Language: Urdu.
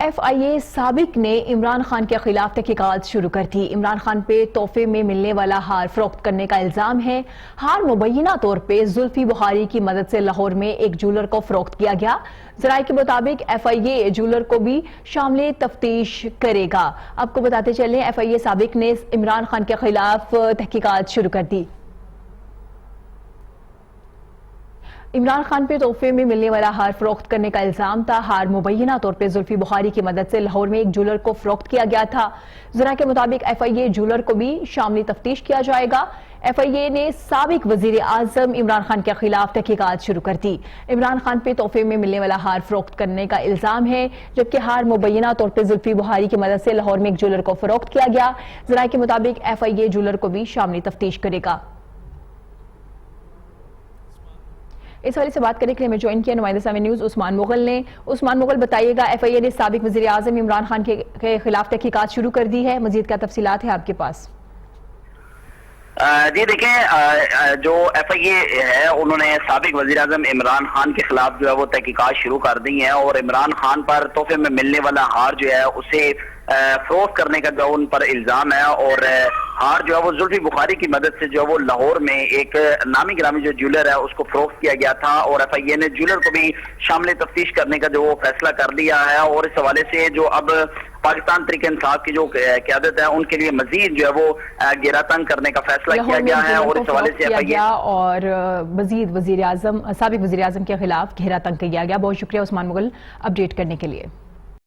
ایف آئی اے سابق نے عمران خان کے خلاف تحقیقات شروع کر دی۔ عمران خان پہ تحفے میں ملنے والا ہار فروخت کرنے کا الزام ہے۔ ہار مبینہ طور پہ زلفی بخاری کی مدد سے لاہور میں ایک جولر کو فروخت کیا گیا۔ ذرائع کے مطابق ایف آئی اے جولر کو بھی شامل تفتیش کرے گا۔ آپ کو بتاتے چلیں، ایف آئی اے سابق نے عمران خان کے خلاف تحقیقات شروع کر دی۔ عمران خان پہ تحفے میں ملنے والا ہار فروخت کرنے کا الزام تھا۔ ہار مبینہ طور پہ زلفی بخاری کی مدد سے لاہور میں ایک جولر کو فروخت کیا گیا تھا۔ ذرائع کے مطابق ایف آئی اے جولر کو بھی شامل تفتیش کیا جائے گا۔ ایف آئی اے نے سابق وزیر اعظم عمران خان کے خلاف تحقیقات شروع کر دی۔ عمران خان پہ تحفے میں ملنے والا ہار فروخت کرنے کا الزام ہے، جبکہ ہار مبینہ طور پہ زلفی بخاری کی مدد سے لاہور میں ایک جولر کو فروخت کیا گیا۔ ذرائع کے مطابق ایف آئی اے جولر کو بھی شامل تفتیش کرے گا۔ اس حوالے سے بات کرنے کے لیے میں جوائن کیا نمائندہ سامع نیوز عثمان مغل نے۔ عثمان مغل، بتائیے گا، ایف آئی اے نے سابق وزیر اعظم عمران خان کے خلاف تحقیقات شروع کر دی ہے، مزید کیا تفصیلات ہیں آپ کے پاس؟ جی دیکھیں، جو ایف آئی اے ہے انہوں نے سابق وزیر اعظم عمران خان کے خلاف جو ہے وہ تحقیقات شروع کر دی ہیں، اور عمران خان پر تحفے میں ملنے والا ہار جو ہے اسے فروخت کرنے کا جو ان پر الزام ہے، اور ہار جو ہے وہ زلفی بخاری کی مدد سے جو ہے وہ لاہور میں ایک نامی گرامی جو جولر ہے اس کو فروخت کیا گیا تھا، اور ایف آئی اے نے جولر کو بھی شامل تفتیش کرنے کا جو وہ فیصلہ کر لیا ہے۔ اور اس حوالے سے جو اب پاکستان تحریک انصاف کی جو قیادت ہے ان کے لیے مزید جو ہے وہ گھیرا تنگ کرنے کا فیصلہ کیا گیا ہے، اور اس حوالے سے ایف آئی اے اور مزید سابق وزیر اعظم کے خلاف گھیرا تنگ کیا گیا۔ بہت شکریہ عثمان مغل اپڈیٹ کرنے کے لیے۔